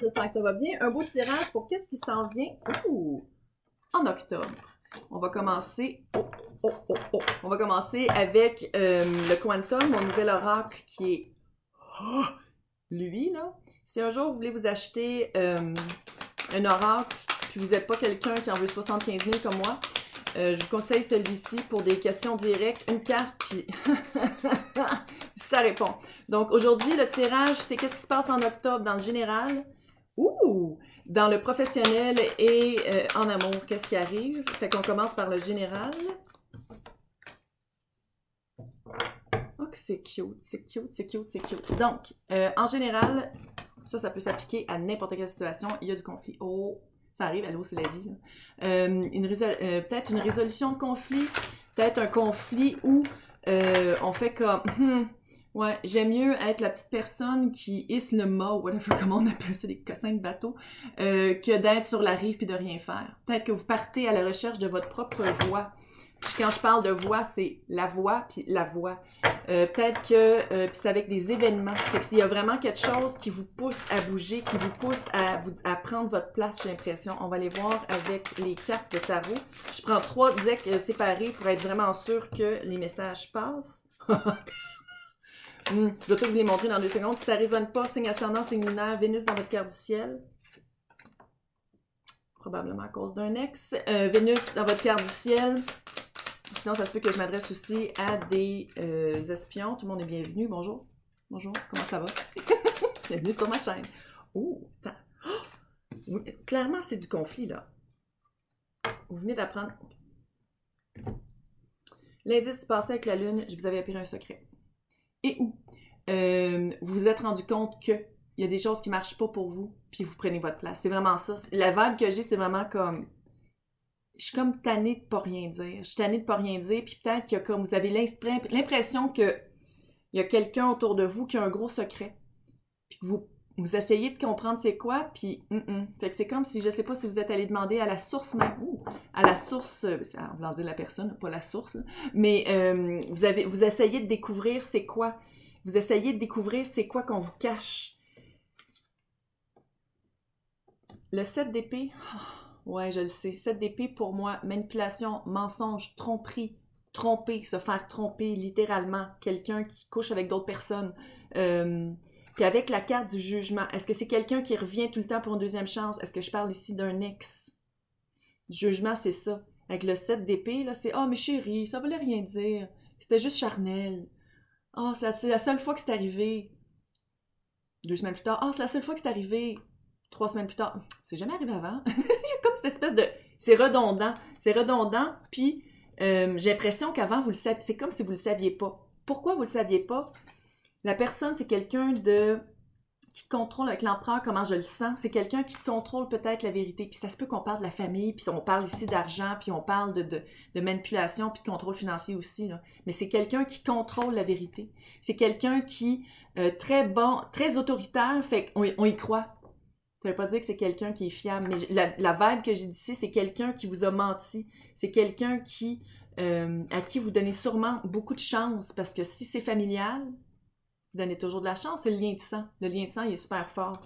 j'espère que ça va bien. Un beau tirage pour qu'est-ce qui s'en vient en octobre. On va commencer... On va commencer avec le Quantum, mon nouvel oracle qui est... lui, là. Si un jour vous voulez vous acheter un oracle, puis vous n'êtes pas quelqu'un qui en veut 75 000 comme moi, je vous conseille celui-ci pour des questions directes. Une carte, puis ça répond. Donc aujourd'hui, le tirage, c'est qu'est-ce qui se passe en octobre dans le général. Dans le professionnel et en amour, qu'est-ce qui arrive? Fait qu'on commence par le général. Oh, c'est cute, c'est cute, c'est cute, c'est cute. Donc, en général, ça peut s'appliquer à n'importe quelle situation. Il y a du conflit. Oh, ça arrive, allô, c'est la vie. Peut-être une résolution de conflit, peut-être un conflit où on fait comme... ouais, j'aime mieux être la petite personne qui hisse le mât, ou whatever, comment on appelle ça, des cossins de bateau, que d'être sur la rive puis de rien faire. Peut-être que vous partez à la recherche de votre propre voix. Puis quand je parle de voix, c'est la voix puis la voix. Peut-être que puis c'est avec des événements. Fait qu'il y a vraiment quelque chose qui vous pousse à bouger, qui vous pousse à prendre votre place, j'ai l'impression. On va aller voir avec les cartes de tarot. Je prends 3 decks séparés pour être vraiment sûr que les messages passent. Je vais tout vous les montrer dans 2 secondes. Si ça ne résonne pas, signe ascendant, signe lunaire, Vénus dans votre carte du ciel. Probablement à cause d'un ex. Vénus dans votre carte du ciel. Sinon, ça se peut que je m'adresse aussi à des espions. Tout le monde est bienvenu. Bonjour. Bonjour. Comment ça va? Bienvenue sur ma chaîne. Oh, attends. Oh! Clairement, c'est du conflit, là. Vous venez d'apprendre. L'indice du passé avec la lune, je vous avais appris un secret. Et où vous vous êtes rendu compte qu'il y a des choses qui ne marchent pas pour vous, puis vous prenez votre place. C'est vraiment ça. La vibe que j'ai, c'est vraiment comme... Je suis comme tannée de pas rien dire. Je suis tannée de pas rien dire, puis peut-être que comme vous avez l'impression qu'il y a quelqu'un autour de vous qui a un gros secret, puis que vous essayez de comprendre c'est quoi, puis Fait que c'est comme si, je sais pas si vous êtes allé demander à la source même, à la source, en voulant dire la personne, pas la source, là, mais vous essayez de découvrir c'est quoi. Vous essayez de découvrir c'est quoi qu'on vous cache. Le 7 d'épée, ouais, je le sais. 7 d'épée, pour moi, manipulation, mensonge, tromperie, tromper, se faire tromper, littéralement. Quelqu'un qui couche avec d'autres personnes. Puis avec la carte du jugement, est-ce que c'est quelqu'un qui revient tout le temps pour une deuxième chance? Est-ce que je parle ici d'un ex? Jugement, c'est ça. Avec le 7 d'épée, là, c'est « Ah, mais chérie, ça voulait rien dire. C'était juste charnel. Ah, c'est la seule fois que c'est arrivé. » 2 semaines plus tard, « Ah, c'est la seule fois que c'est arrivé. » 3 semaines plus tard, « C'est jamais arrivé avant. » Il y a comme cette espèce de... C'est redondant. C'est redondant, puis j'ai l'impression qu'avant, vous le saviez. C'est comme si vous le saviez pas. Pourquoi vous le saviez pas? La personne, c'est quelqu'un qui contrôle avec l'empereur, comment je le sens. C'est quelqu'un qui contrôle peut-être la vérité. Puis ça se peut qu'on parle de la famille, puis on parle ici d'argent, puis on parle de manipulation, puis de contrôle financier aussi, là. Mais c'est quelqu'un qui contrôle la vérité. C'est quelqu'un qui très bon, très autoritaire, fait qu'on y croit. Ça veut pas dire que c'est quelqu'un qui est fiable, mais la vibe que j'ai d'ici, c'est quelqu'un qui vous a menti. C'est quelqu'un à qui vous donnez sûrement beaucoup de chance, parce que si c'est familial, vous donnez toujours de la chance, c'est le lien de sang. Le lien de sang, il est super fort.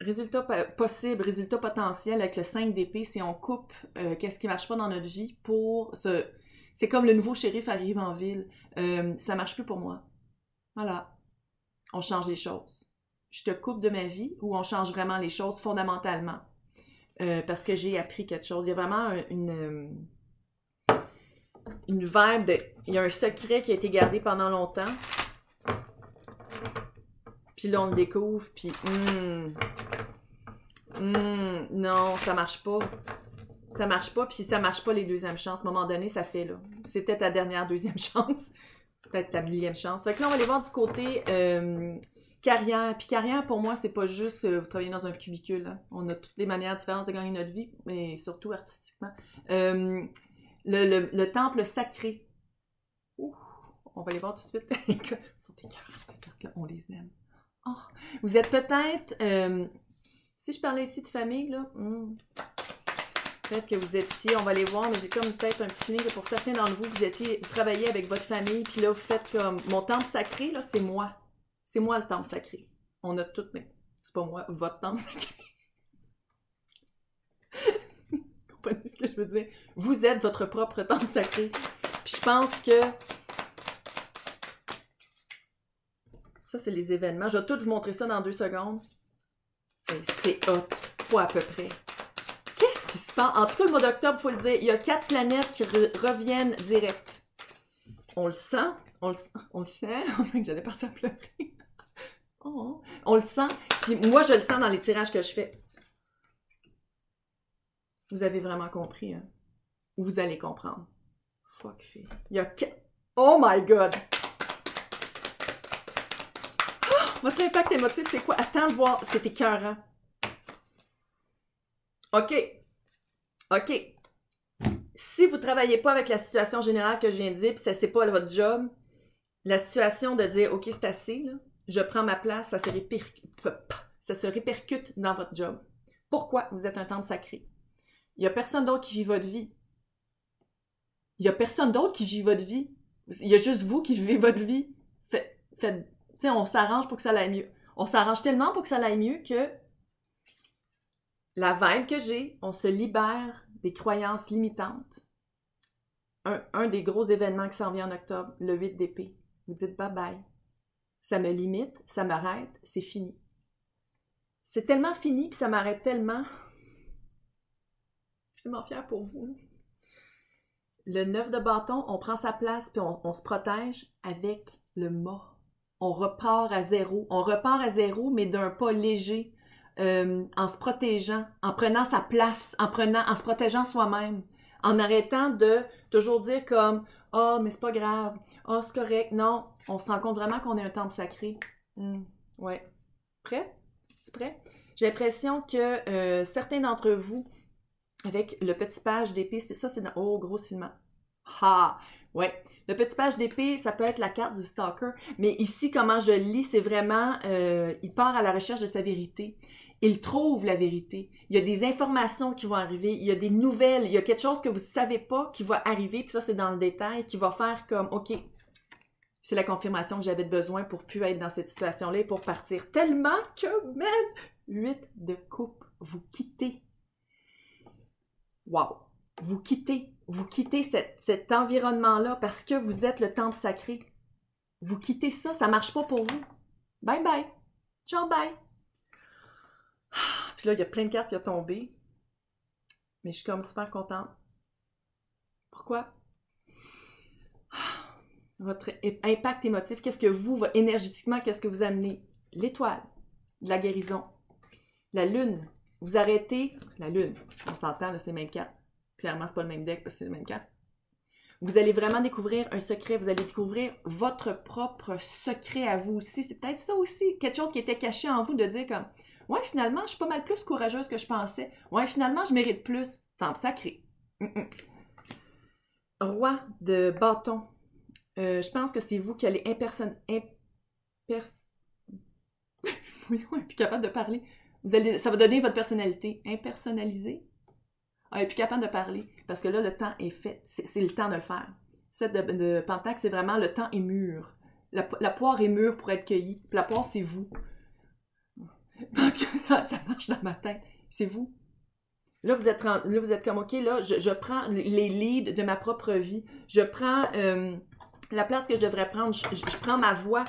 Résultat possible, résultat potentiel avec le 5 d'épée, si on coupe qu'est-ce qui ne marche pas dans notre vie pour se... C'est comme le nouveau shérif arrive en ville. Ça ne marche plus pour moi. Voilà. On change les choses. Je te coupe de ma vie ou on change vraiment les choses fondamentalement. Parce que j'ai appris quelque chose. Il y a vraiment une vibe de... Il y a un secret qui a été gardé pendant longtemps. Puis là, on le découvre, puis... non, ça marche pas. Ça marche pas, puis ça marche pas les deuxièmes chances. À un moment donné, ça fait, là. C'était ta dernière deuxième chance. Peut-être ta millième chance. Fait que là, on va aller voir du côté carrière. Puis carrière, pour moi, c'est pas juste vous travaillez dans un cubicule. Là. On a toutes des manières différentes de gagner notre vie, mais surtout artistiquement. Le temple sacré. Ouh, on va les voir tout de suite. Sont tes cartes, ces cartes-là, on les aime. Oh, vous êtes peut-être... si je parlais ici de famille, là... Peut-être que vous étiez, on va les voir, mais j'ai comme peut-être un petit feeling que pour certains d'entre vous, vous travaillez avec votre famille, puis là, vous faites comme... Mon temple sacré, là, c'est moi. C'est moi le temple sacré. On a tout, mais c'est pas moi, votre temple sacré. Vous comprenez ce que je veux dire? Vous êtes votre propre temple sacré. Puis je pense que ça, c'est les événements. Je vais tout vous montrer ça dans 2 secondes. Et c'est hot. Pas à peu près. Qu'est-ce qui se passe? En tout cas, le mois d'octobre, il faut le dire, il y a 4 planètes qui reviennent direct. On le sent. On le sent. On dirait que j'allais partir à pleurer. Oh. On le sent. Puis moi, je le sens dans les tirages que je fais. Vous avez vraiment compris, hein? Vous allez comprendre. Fuck, fille. Il y a 4... Oh my God! Votre impact émotif, c'est quoi? Attends de voir. C'est écœurant. OK. OK. Si vous ne travaillez pas avec la situation générale que je viens de dire, puis ça c'est pas votre job, la situation de dire OK, c'est assez, là, je prends ma place, ça se répercute dans votre job. Pourquoi? Vous êtes un temple sacré. Il n'y a personne d'autre qui vit votre vie. Il n'y a personne d'autre qui vit votre vie. Il y a juste vous qui vivez votre vie. T'sais, on s'arrange pour que ça aille mieux. On s'arrange tellement pour que ça aille mieux que la vibe que j'ai, on se libère des croyances limitantes. Un des gros événements qui s'en vient en octobre, le 8 d'épée. Vous dites bye-bye. Ça me limite, ça m'arrête, c'est fini. C'est tellement fini, puis ça m'arrête tellement. Je suis tellement fière pour vous. Le 9 de bâton, on prend sa place, puis on se protège avec le mât. On repart à zéro. On repart à zéro, mais d'un pas léger, en se protégeant, en prenant sa place, en se protégeant soi-même, en arrêtant de toujours dire comme « Ah, mais c'est pas grave. Ah, c'est correct. » Non, on se rend compte vraiment qu'on est un temple sacré. Ouais. Prêt? Es-tu prêt? J'ai l'impression que certains d'entre vous, avec le petit page d'épée, c'est dans... Oh, gros ciment. Ha! Ouais. Le petit page d'épée, ça peut être la carte du stalker, mais ici, comment je le lis, c'est vraiment, il part à la recherche de sa vérité. Il trouve la vérité. Il y a des informations qui vont arriver, il y a des nouvelles, il y a quelque chose que vous ne savez pas qui va arriver, puis ça, c'est dans le détail, qui va faire comme, OK, c'est la confirmation que j'avais besoin pour plus être dans cette situation-là et pour partir. Tellement que, man, 8 de coupe, vous quittez. Wow! Vous quittez cet environnement-là parce que vous êtes le temple sacré. Vous quittez ça, ça ne marche pas pour vous. Bye bye. Ciao, bye. Puis là, il y a plein de cartes qui ont tombé. Mais je suis comme super contente. Pourquoi? Votre impact émotif, qu'est-ce que vous, énergétiquement, qu'est-ce que vous amenez? L'étoile, de la guérison. La lune, vous arrêtez. La lune, on s'entend, là, c'est les mêmes cartes. Clairement, c'est pas le même deck parce que c'est le même carte. Vous allez vraiment découvrir un secret. Vous allez découvrir votre propre secret à vous aussi. C'est peut-être ça aussi, quelque chose qui était caché en vous de dire comme « Ouais, finalement, je suis pas mal plus courageuse que je pensais. Ouais, finalement, je mérite plus. » Temple sacré. Roi de bâton. Je pense que c'est vous qui allez Oui, on est plus capable de parler. Ça va donner votre personnalité. Impersonnalisée. Elle n'est plus capable de parler, parce que là, le temps est fait. C'est le temps de le faire. Cette de Pentacle, c'est vraiment le temps est mûr. La poire est mûre pour être cueillie. Puis la poire, c'est vous. En tout cas, ça marche dans ma tête. C'est vous. Là, vous êtes comme, OK, là, je prends les leads de ma propre vie. Je prends la place que je devrais prendre. Je prends ma voix.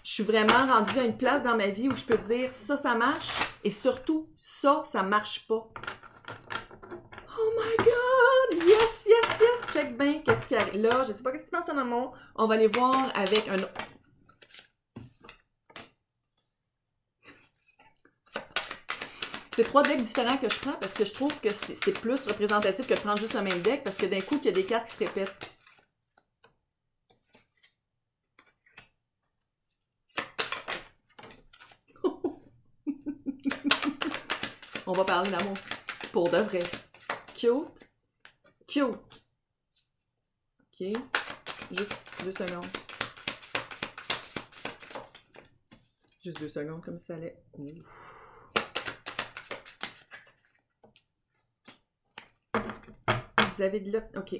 Je suis vraiment rendue à une place dans ma vie où je peux dire, ça marche. Et surtout, ça marche pas. Oh my God! Yes, yes, yes! Check bien qu'est-ce qui arrive. Là, je sais pas qu'est-ce que tu penses en amont. On va aller voir avec un... C'est 3 decks différents que je prends parce que je trouve que c'est plus représentatif que de prendre juste le même deck parce que d'un coup, il y a des cartes qui se répètent. On va parler d'amour. Pour de vrai. Cute. Cute. OK. Juste 2 secondes. Juste 2 secondes, comme ça allait. Ouh. Vous avez de l'op... OK.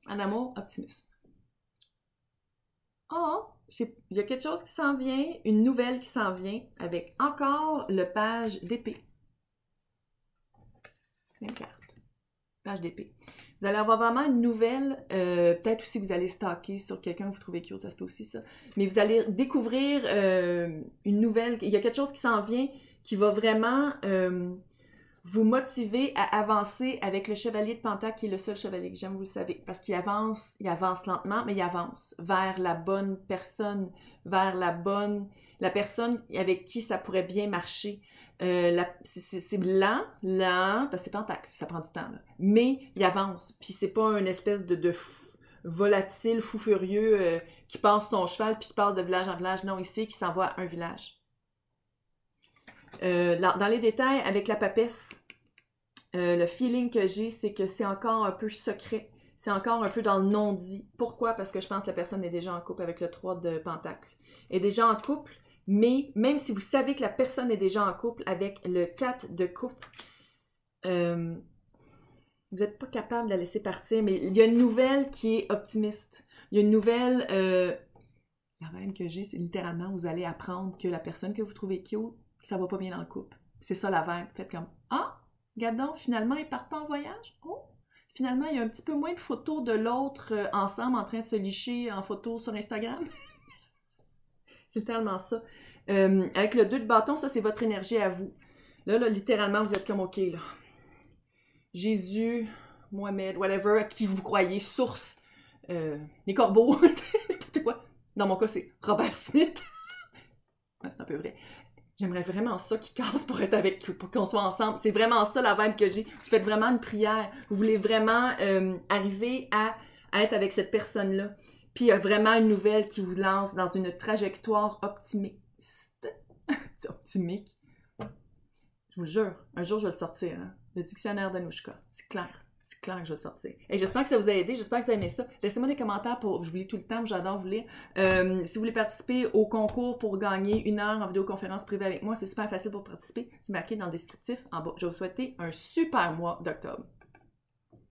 En amour, optimisme. Oh! Il y a quelque chose qui s'en vient, une nouvelle qui s'en vient, avec encore le page d'épée. Même carte. Page d'épée. Vous allez avoir vraiment une nouvelle, peut-être aussi vous allez stalker sur quelqu'un que vous trouvez cute, ça se peut aussi ça. Mais vous allez découvrir une nouvelle, il y a quelque chose qui s'en vient qui va vraiment vous motiver à avancer avec le chevalier de Pentacle qui est le seul chevalier que j'aime, vous le savez. Parce qu'il avance lentement, mais il avance vers la bonne personne, vers la personne avec qui ça pourrait bien marcher. C'est lent, parce que c'est Pentacle, ça prend du temps, là. Mais il avance, puis c'est pas une espèce de volatile, fou furieux qui passe son cheval puis qui passe de village en village. Non, ici, qui s'en va à un village. Dans les détails, avec la papesse, le feeling que j'ai, c'est que c'est encore un peu secret. C'est encore un peu dans le non-dit. Pourquoi? Parce que je pense que la personne est déjà en couple avec le 3 de Pentacle. Elle est déjà en couple, mais même si vous savez que la personne est déjà en couple avec le 4 de coupe, vous n'êtes pas capable de la laisser partir, mais il y a une nouvelle qui est optimiste. Il y a une nouvelle... la même que j'ai, c'est littéralement, vous allez apprendre que la personne que vous trouvez cute, ça va pas bien dans le couple. C'est ça la vibe. Faites comme « Ah, regarde donc, finalement, ils partent pas en voyage? Oh! Finalement, il y a un petit peu moins de photos de l'autre ensemble en train de se licher en photo sur Instagram. » C'est tellement ça. Avec le 2 de bâton, ça, c'est votre énergie à vous. Là, littéralement, vous êtes comme « OK, là. Jésus, Mohamed, whatever, à qui vous croyez, source, les corbeaux, n'importe quoi. » Dans mon cas, c'est Robert Smith. Ouais, c'est un peu vrai. J'aimerais vraiment ça qui casse pour être avec, pour qu'on soit ensemble. C'est vraiment ça la vibe que j'ai. Vous faites vraiment une prière. Vous voulez vraiment arriver à être avec cette personne-là. Puis il y a vraiment une nouvelle qui vous lance dans une trajectoire optimiste. C'est optimique. Je vous jure, un jour je vais le sortir. Hein? Le dictionnaire d'Anouchka. C'est clair. C'est clair que je vais le sortir. Et j'espère que ça vous a aidé, j'espère que vous avez aimé ça. Laissez-moi des commentaires pour... Je vous lis tout le temps, j'adore vous lire. Si vous voulez participer au concours pour gagner 1 heure en vidéoconférence privée avec moi, c'est super facile pour participer. C'est marqué dans le descriptif en bas. Je vais vous souhaiter un super mois d'octobre.